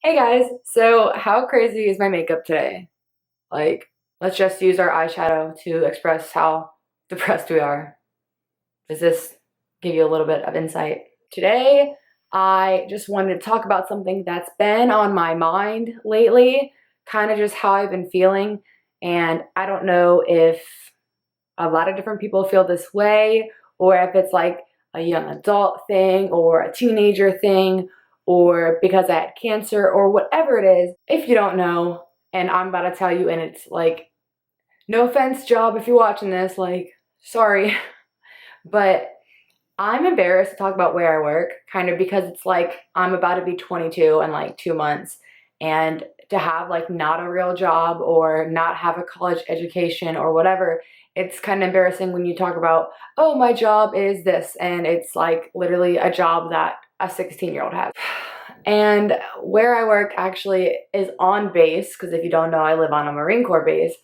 Hey guys, so how crazy is my makeup today? Like, let's just use our eyeshadow to express how depressed we are. Does this give you a little bit of insight? Today, I just wanted to talk about something that's been on my mind lately, kind of just how I've been feeling. And I don't know if a lot of different people feel this way, or if it's like a young adult thing or a teenager thing, or because I had cancer or whatever it is. If you don't know, and I'm about to tell you, and it's like, no offense, job, if you're watching this, like, sorry, but I'm embarrassed to talk about where I work, kind of because it's like I'm about to be 22 in like 2 months, and to have like not a real job or not have a college education or whatever, it's kind of embarrassing when you talk about, oh, my job is this, and it's like literally a job that a 16-year-old has. And where I work actually is on base, because if you don't know, I live on a Marine Corps base,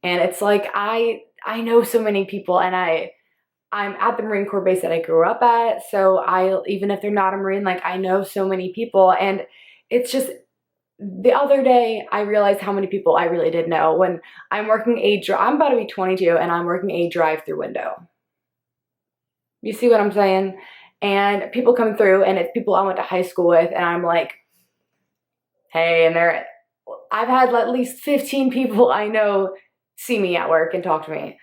and it's like I know so many people, and I'm at the Marine Corps base that I grew up at, so even if they're not a Marine, like I know so many people, and it's just the other day I realized how many people I really did know when I'm about to be 22 and I'm working a drive-through window. You see what I'm saying? And people come through, and it's people I went to high school with, and I'm like, hey, and I've had at least 15 people I know see me at work and talk to me.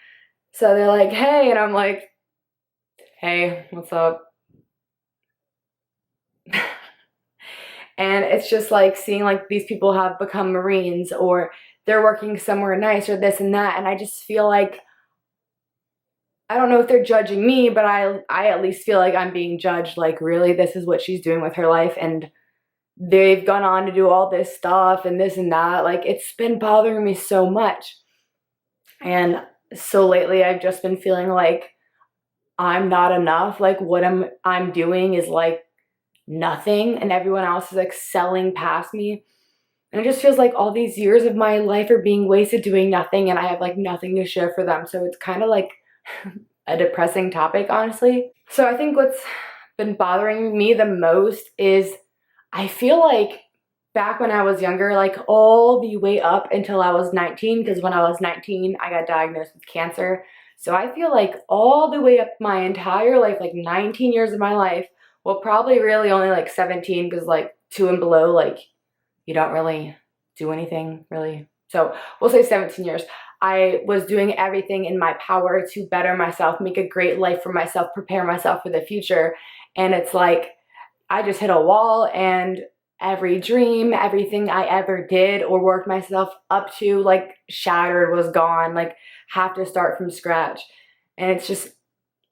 So they're like, hey, and I'm like, hey, what's up? And it's just like seeing like these people have become Marines, or they're working somewhere nice, or this and that, and I just feel like, I don't know if they're judging me, but I at least feel like I'm being judged, like, really, this is what she's doing with her life, and they've gone on to do all this stuff and this and that. Like, it's been bothering me so much. And so lately I've just been feeling like I'm not enough. Like, what I'm doing is like nothing, and everyone else is excelling past me. And it just feels like all these years of my life are being wasted doing nothing, and I have like nothing to share for them. So it's kind of like a depressing topic, honestly. So I think what's been bothering me the most is I feel like back when I was younger, like all the way up until I was 19, because when I was 19, I got diagnosed with cancer. So I feel like all the way up my entire life, like 19 years of my life, well, probably really only like 17, because like 2 and below, like you don't really do anything really. So we'll say 17 years. I was doing everything in my power to better myself, make a great life for myself, prepare myself for the future. And it's like I just hit a wall, and every dream, everything I ever did or worked myself up to, like shattered, was gone, like have to start from scratch. And it's just,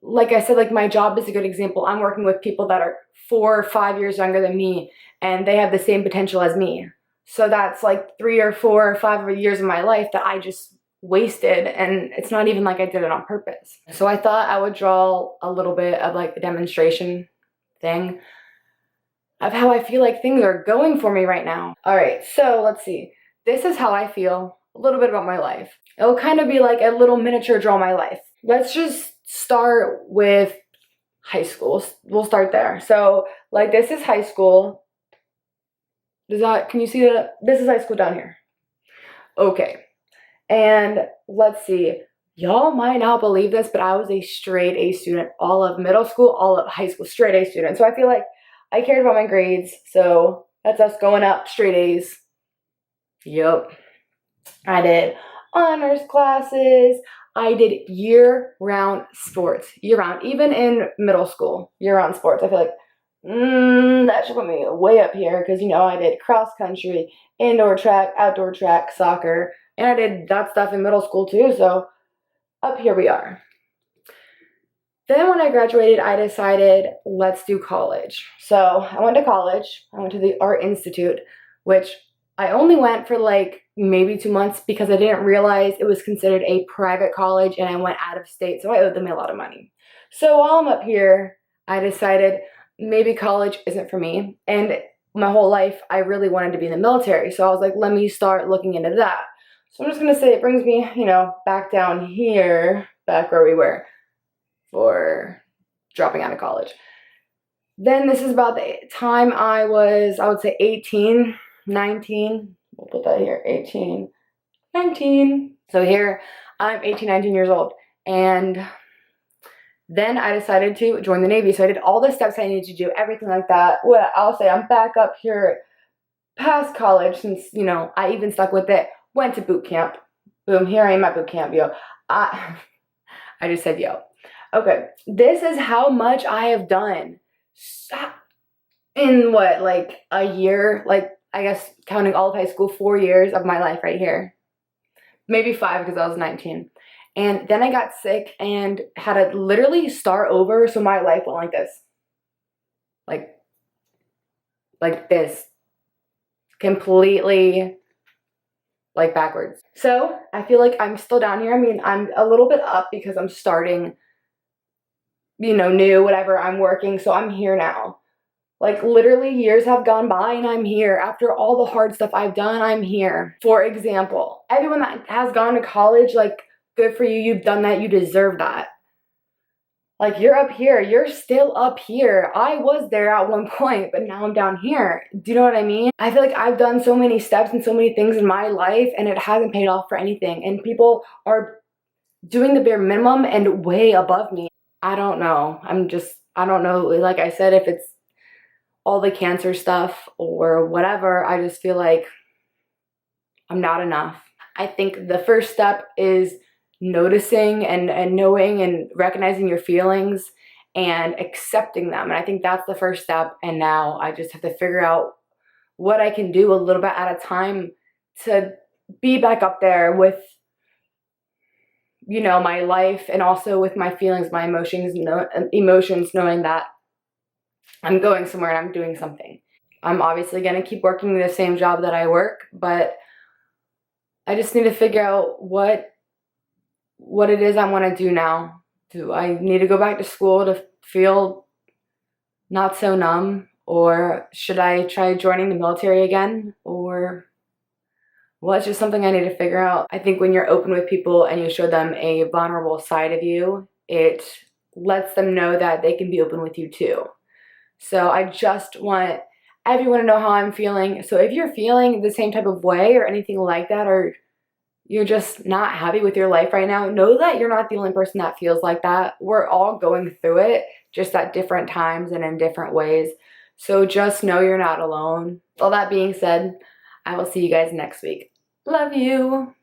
like I said, like my job is a good example. I'm working with people that are 4 or 5 years younger than me, and they have the same potential as me. So that's like 3 or 4 or 5 years of my life that I just wasted, and it's not even like I did it on purpose. So I thought I would draw a little bit of like a demonstration thing of how I feel like things are going for me right now. All right, so let's see. This is how I feel, a little bit about my life. It'll kind of be like a little miniature draw my life. Let's just start with high school. We'll start there. So like this is high school. Can you see that? This is high school down here. Okay. And let's see. Y'all might not believe this, but I was a straight A student all of middle school, all of high school, straight A student. So I feel like I cared about my grades. So that's us going up, straight A's. Yep. I did honors classes. I did year-round sports. Year-round. Even in middle school, year-round sports. I feel like, that should put me way up here, because, you know, I did cross country, indoor track, outdoor track, soccer, and I did that stuff in middle school too, so up here we are. Then when I graduated, I decided, let's do college. So I went to college. I went to the Art Institute, which I only went for like maybe 2 months because I didn't realize it was considered a private college, and I went out of state, so I owed them a lot of money. So while I'm up here, I decided maybe college isn't for me. And my whole life, I really wanted to be in the military. So I was like, let me start looking into that. So I'm just going to say it brings me, back down here, back where we were for dropping out of college. Then this is about the time I would say 18, 19, we'll put that here, 18, 19. So here, I'm 18, 19 years old. And then I decided to join the Navy. So I did all the steps I needed to do, everything like that. Well, I'll say I'm back up here past college since, you know, I even stuck with it. Went to boot camp. Boom, here I am at boot camp, yo. I just said yo. Okay, this is how much I have done in what, like a year? Like, I guess counting all of high school, 4 years of my life right here. Maybe 5 because I was 19. And then I got sick and had to literally start over. So my life went like this. Like this. Completely like backwards. So I feel like I'm still down here. I mean, I'm a little bit up because I'm starting, you know, new, whatever, I'm working. So I'm here now. Like literally years have gone by and I'm here. After all the hard stuff I've done, I'm here. For example, everyone that has gone to college, like, good for you. You've done that. You deserve that. Like, you're up here. You're still up here. I was there at one point, but now I'm down here. Do you know what I mean? I feel like I've done so many steps and so many things in my life and it hasn't paid off for anything. And people are doing the bare minimum and way above me. I don't know. I don't know. Like I said, if it's all the cancer stuff or whatever, I just feel like I'm not enough. I think the first step is noticing and knowing and recognizing your feelings and accepting them. And I think that's the first step. And now I just have to figure out what I can do a little bit at a time to be back up there with, you know, my life and also with my feelings, my emotions, knowing that I'm going somewhere and I'm doing something. I'm obviously going to keep working the same job that I work, but I just need to figure out what it is I want to do now. Do I need to go back to school to feel not so numb? Or should I try joining the military again? Or, well, it's just something I need to figure out. I think when you're open with people and you show them a vulnerable side of you, it lets them know that they can be open with you too. So I just want everyone to know how I'm feeling. So if you're feeling the same type of way or anything like that, or you're just not happy with your life right now, know that you're not the only person that feels like that. We're all going through it, just at different times and in different ways. So just know you're not alone. All that being said, I will see you guys next week. Love you.